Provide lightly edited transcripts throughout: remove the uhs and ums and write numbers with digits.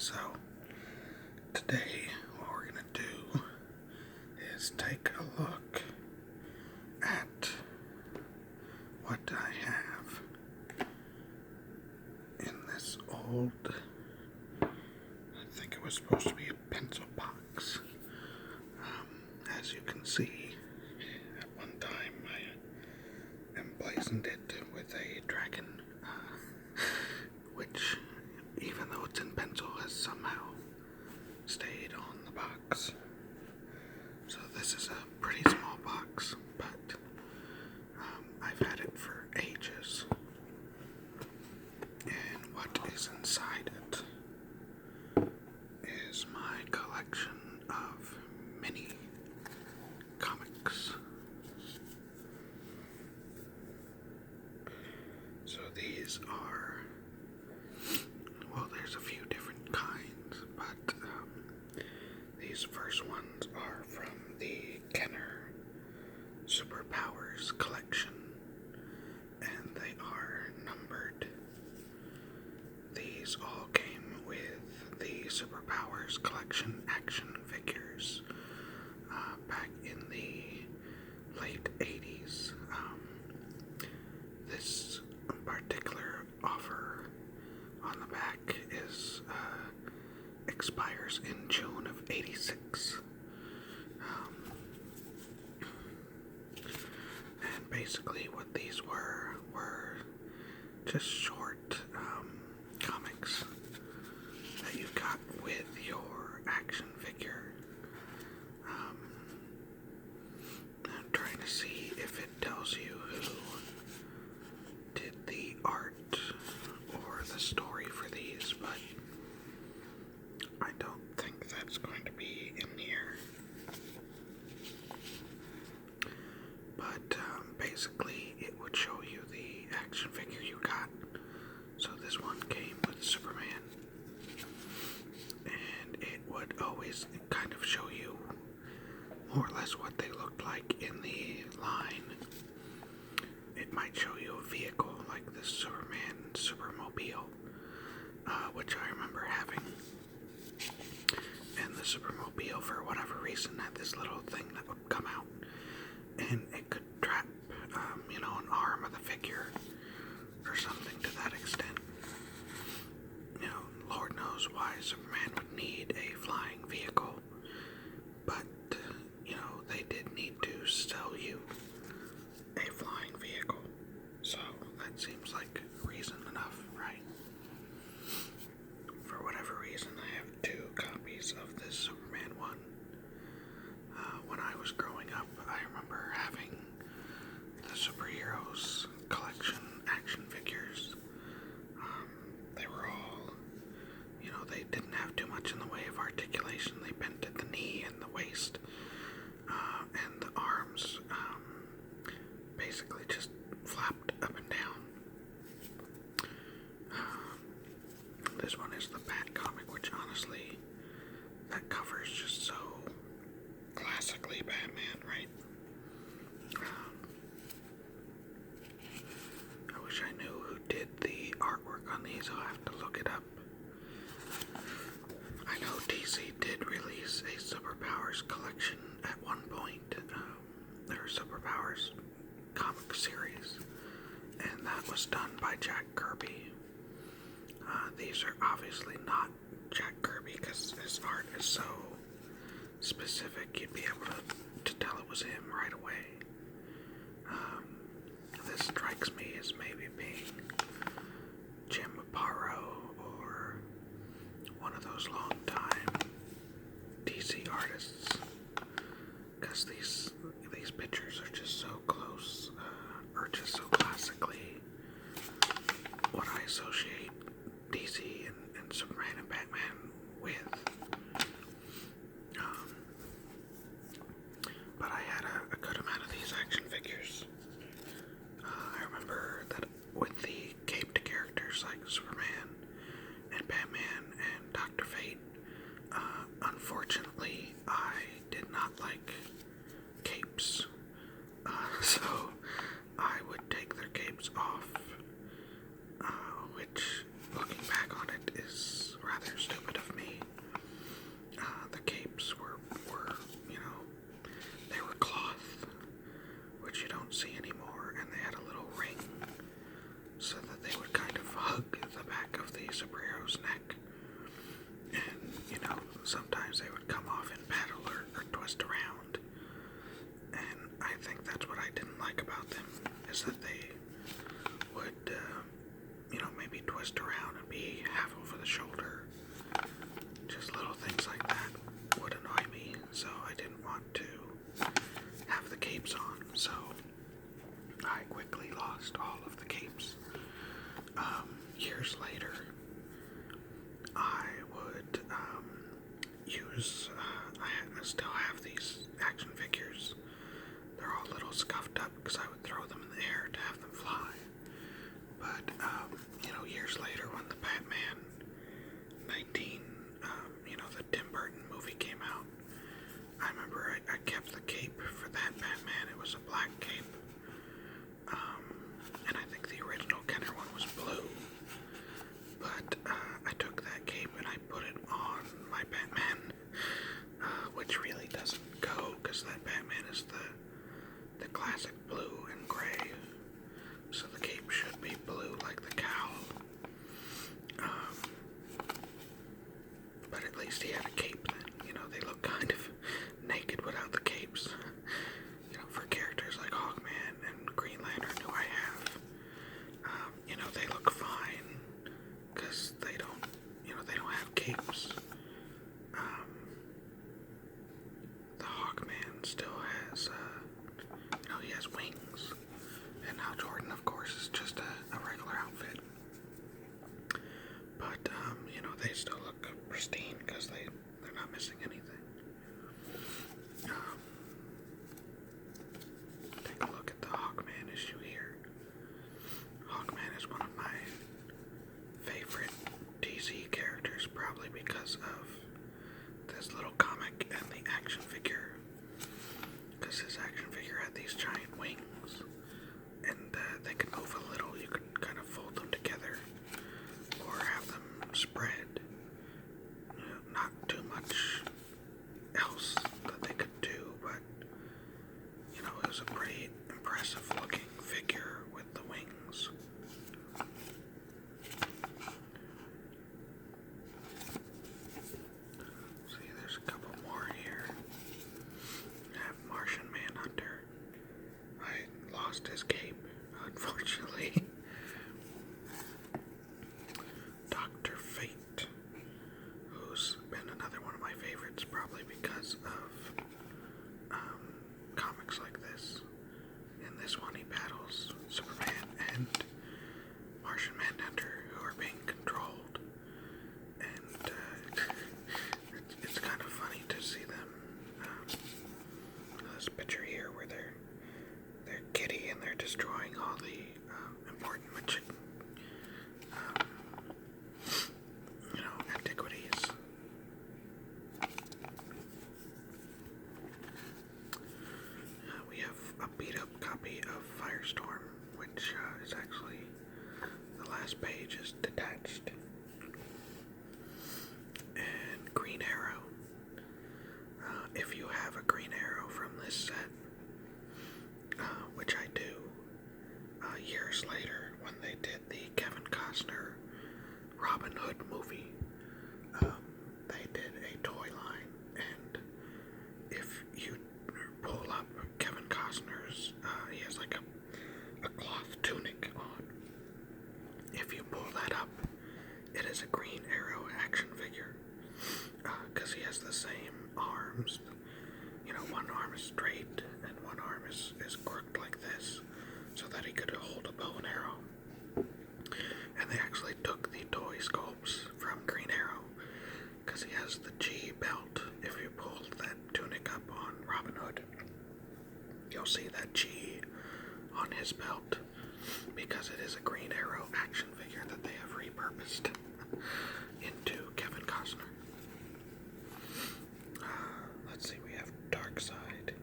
So, today what we're going to do is take a look at what I have in this old, I think it was supposed to be a pencil box. As you can see, at one time I emblazoned it with a dragon, which, even though it's in pencil, has somehow stayed on the box. So this is a pretty small box, but I've had it for ages. And what is inside it is my collection of mini comics. So these are, well, there's a few different kinds, but these first ones are from the Kenner Superpowers collection, and they are numbered. These all came with the Superpowers collection action figures back in the late 80s. This particular offer on the back is expires in June of '86. And basically what these were just short comics that you got with your action figure. I'm trying to see if it tells you who did the art or the story for these, but I don't think that's going to be in here. But basically it would show you the action figure you got. So this one came with Superman, and it would always kind of show you more or less what they looked like in the line. It might show you a vehicle like the Superman Supermobile, which I remember having. And the Supermobile, for whatever reason, had this little thing that would come out, and it could trap, an arm of the figure, or something to that extent. Lord knows why Superman would need a flying vehicle, but, they did need to sell you a flying vehicle, so that seems like reason enough, right? For whatever reason, I have 2 copies of this Superman one. When I was growing up, I remember having the superheroes collection action figures. They were all, they didn't have too much in the way of articulation. They bent at the knee and the waist, and the arms basically just flapped up and down. This one is the Bat comic, which honestly, that cover is just so classically Batman, right? I wish I knew who did the artwork on these. I'll have to look it up. I know DC did release a Superpowers collection at one point. Their Superpowers comic series, and that was done by Jack Kirby. These are obviously not Jack Kirby because his art is so specific, you'd be able to tell it was him right away. This strikes me as maybe being Jim Aparo or one of those long-time DC artists, because these pictures are just so close, or just so classically what I associate DC and Superman and Batman with. But I had a good amount of these action figures. I remember that with the caped characters like Superman and Batman and Dr. Fate, unfortunately I did not like capes. So I would take their capes off, which, looking back on it, is rather stupid of me. twist around and be half over the shoulder. Just little things like that would annoy me, so I didn't want to have the capes on, so I quickly lost all of the capes. Years later, I would use, I still have these action figures. They're all a little scuffed up because I would throw them in the air to have them fly. But, years later when the Batman 19, the Tim Burton movie came out, I remember I kept the cape for that Batman. It was a black cape. And I think the original Kenner one was blue. But I took that cape and I put it on my Batman, which really doesn't go because that Batman is the classic blue and gray. So the cape should be blue like the cowl. But at least he had a cape then. They look kind of naked without the capes. For characters like Hawkman and Green Lantern who I have, they look fine because they don't have capes. The Hawkman still has, he has wings. And Hal Jordan, of course, is just a regular outfit. But, they still look pristine because they're not missing anything. Take a look at the Hawkman issue here. Hawkman is one of my favorite DC characters, probably because of this little comic and the action figure. Because his action figure had these giant wings, and they could move a little. You could kind of fold them together or have them spread. Not too much else that they could do, but it was a pretty impressive looking figure with the wings. See, there's a couple more here. I have Martian Manhunter. I lost his cape, unfortunately. Dr. Fate, who's been another one of my favorites, probably because of comics like this. In this one, he battles Superman and Martian Manhunter, who are being controlled. And it's kind of funny to see them. This picture here where they're giddy and they're destroying all the important antiquities. We have a beat-up copy of Firestorm, which is actually, the last page is detached. And Green Arrow. If you have a Green Arrow from this set, which I do, years later when they did the Kevin Costner Robin Hood movie, they did a toy line, and if you pull up Kevin Costner's, he has like a cloth tunic on. If you pull that up, it is a Green Arrow action figure, because he has the same arms. One arm is straight and one arm is crooked like this, so that he could hold a bow and arrow. And they actually took the toy sculpts from Green Arrow, because he has the G belt. If you pull that tunic up on Robin Hood, you'll see that G on his belt, because it is a Green Arrow action figure that they have repurposed into Kevin Costner. Let's see, we have Darkseid.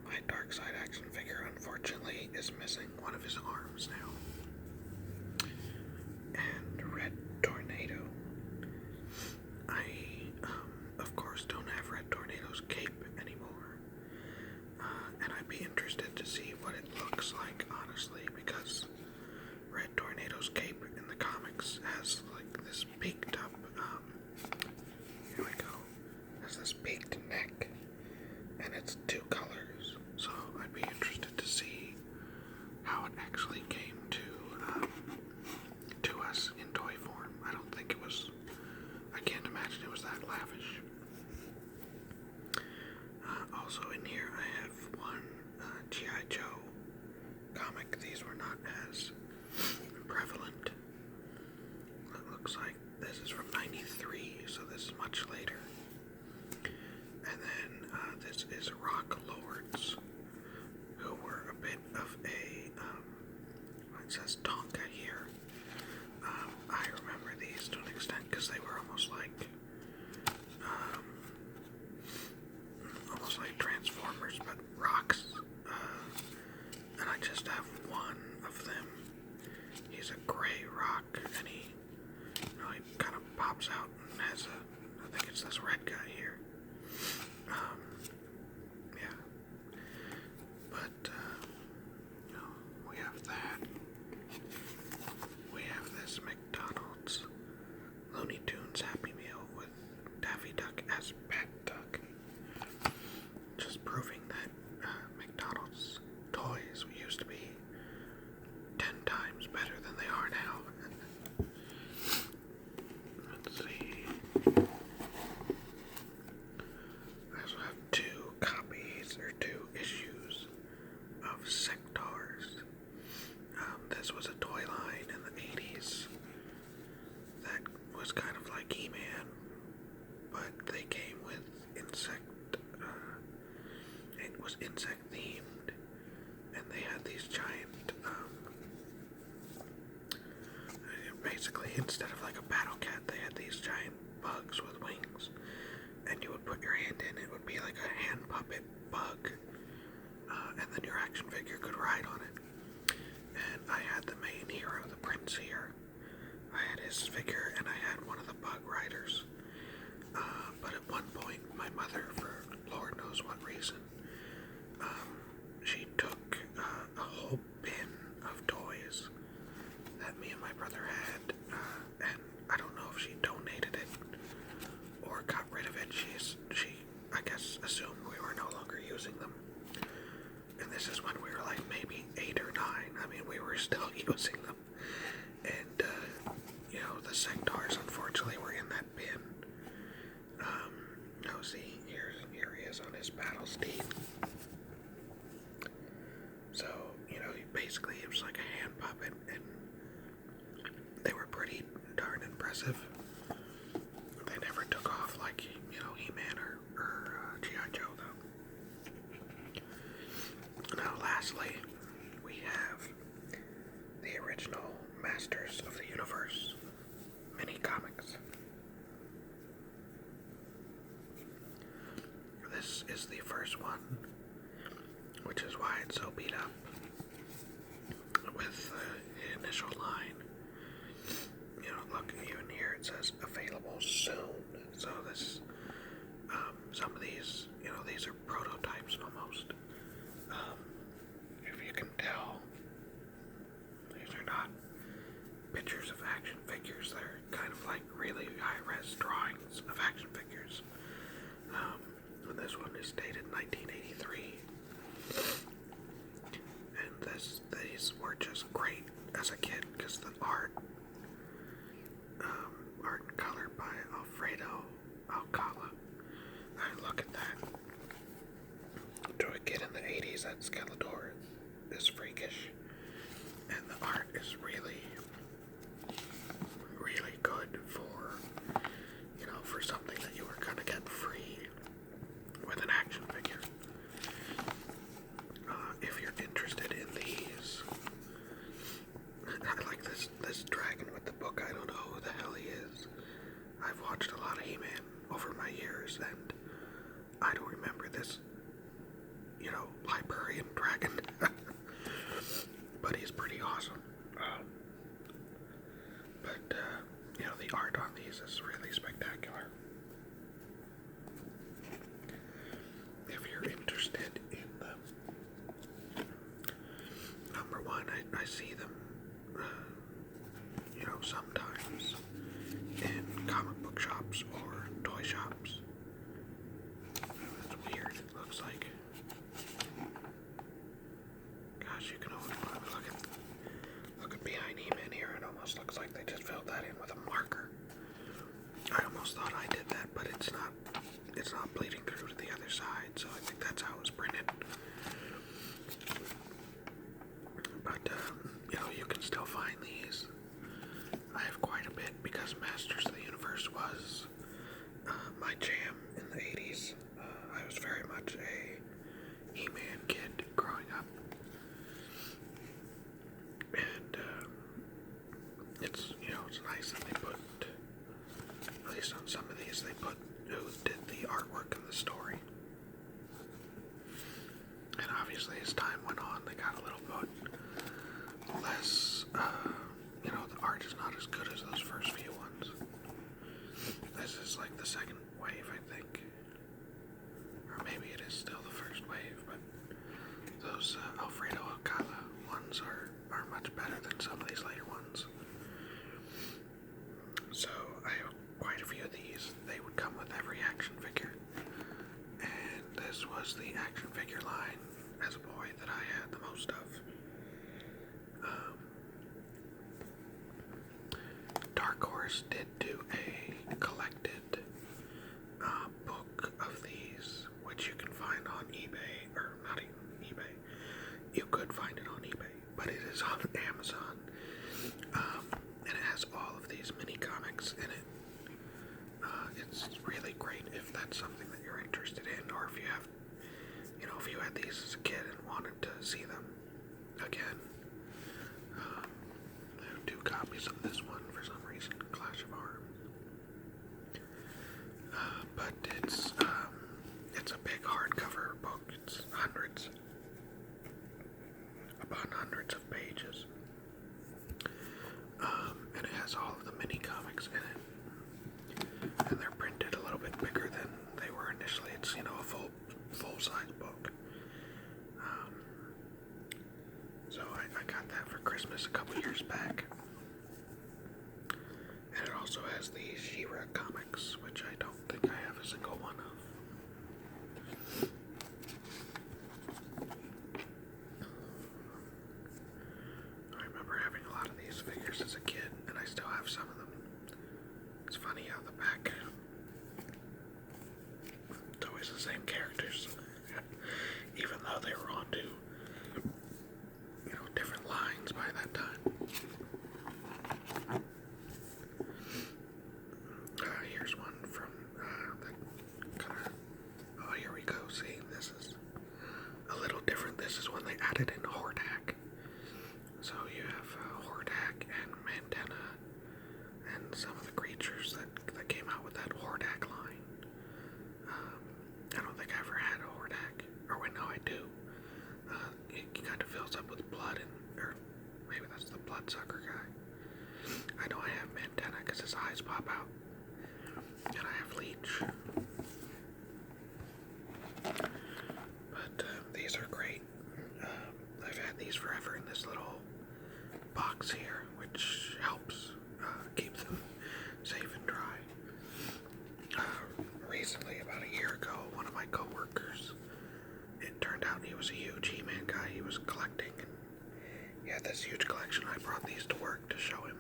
My Darkseid action figure, unfortunately, is missing one of his arms now. And Red Tornado. I, of course, don't have Red Tornado's cape anymore. And I'd be interested to see what it looks like, honestly, because Red Tornado's cape in the comics has I can't imagine it was that lavish. Also in here I have one G.I. Joe comic. These were not as prevalent. It looks like this is from '93, so this is much later. And then this is Rock Lords, who were a bit of a, it says Tonka here. I remember these to an extent because they were almost like Transformers, but rocks. And I just have one of them. He's a gray rock, and he kind of pops out and has I think it's this red guy here. Yeah. But, we have that. We have this McDonald's Looney Tunes Happy Meal with Daffy Duck as Pet Duck. Just proving that McDonald's toys used to be 10 times better than they are now. Let's see. I also have two issues of Sectaurs. This was a toy line in the 80s that was kind of like He-Man, but they came with it was insect themed, and they had these giant, basically instead of like a battle cat, they had these giant bugs with wings, and you would put your hand in, it would be like a hand puppet bug, and then your action figure could ride on it. And I had the main hero, the prince here. I had his figure, and I had one of the bug riders. But at one point, my mother, for Lord knows what reason, she took a whole bin of toys that me and my brother had, and I don't know if she donated it or got rid of it. She, I guess, assumed we were no longer using them. And this is when we were like maybe 8 or 9. I mean, we were still using them. And, the Sectaurs, unfortunately, were in that bin. See, here he is on his battle steed. So, basically it was like a hand puppet, and they were pretty darn impressive. They never took off like, He-Man or G.I. Joe, though. Now, lastly, we have the original Masters of the Universe mini comics. This is the first one, which is why it's so beat up with the initial line. Look, even here it says available soon. So this, some of these, these are prototypes almost. If you can tell, these are not pictures of action figures. They're kind of like really high-res drawings of action figures. And this one is dated 1983. And these were just great as a kid because the art and color by Alfredo Alcala. I mean, look at that. To a kid in the 80s, that Skeletor is freakish. And the art is really, really good for, for something that you were going to get free with an action figure. If you're interested in these, I like this dragon with the book. I don't know who the hell he is. I've watched a lot of He-Man over my years, and I don't remember this, librarian dragon. But he's pretty awesome. But the art on these is really spectacular. If you're interested in them, number one, I see them, sometimes in comic book shops or toy shops. That's weird. It looks like, gosh, you can look at behind He-Man here. It almost looks like they just filled that in with a marker. I almost thought I did that, but it's not. It's not bleeding through to the other side, so I think that's how it was printed. But you can still find these. I have quite a bit because Masters of the Universe was my jam in the 80s. I was very much a He-Man kid growing up. And it's nice that they put, at least on some of these, they put who did the artwork and the story. And obviously as time went on, they got a little bit less, the art is not as good as those first few ones. This is like the second wave, I think. Or maybe it is still the first wave, but those Alfredo Alcala ones are much better than some of these later ones. So I have quite a few of these. They would come with every action figure. And this was the action figure line as a boy that I had the most of. Dark Horse did do a collected book of these, which you can find on eBay, or not even eBay. You could find it on eBay, but it is on Amazon. And it has all of these mini comics in it. It's really great if that's something that you're interested in, or if you have, if you had these as a kid and wanted to see them again. I have 2 copies of this one for some reason, Clash of Arms. But it's a big hardcover book. It's hundreds upon hundreds of pages. And it has all of the mini comics in it. And they're printed a little bit bigger than they were initially. It's, a full-size book. So I got that for Christmas a couple years back. And it also has the She-Ra comics, which I don't think I have a single one of. I remember having a lot of these figures as a kid, and I still have some of them. It's funny how the back, it's always the same characters, even though they were on to, different lines by that time. Here's one from that kind of, oh, here we go. See, this is a little different. This is when they added in Hordak. So you have Hordak and Mantenna and some of the creatures that came out with that Hordak line. I don't think I ever had a Hordak. Or wait, no, I do. He kind of fills up with blood, or maybe that's the bloodsucker guy. I know I have Mantenna because his eyes pop out. And I have Leech. But these are great. I've had these forever in this little box here, which helps keep them safe and dry. Recently, about a year ago, one of my coworkers, it turned out he was a huge He-Man guy. He was collecting, and he had this huge collection. I brought these to work to show him.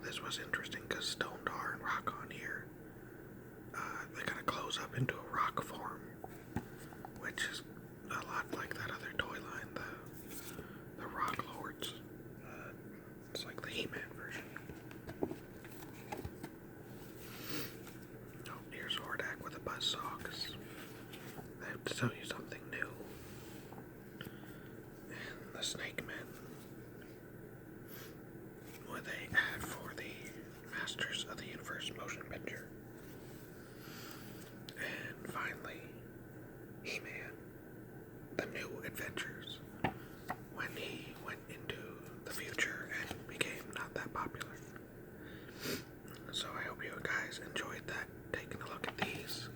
This was interesting because Stone Dar and Rock-On here, they kind of close up into a rock form, which is a lot like that other toy line, the Rock Lords. It's like the He-Man version. Oh, here's Hordak with a buzzsaw, because I have to tell you something new. And the Snake Men, with an ad for the Masters of the Universe motion picture. And finally, He-Man, the new adventures, when he went into the future and became not that popular. So I hope you guys enjoyed that, taking a look at these.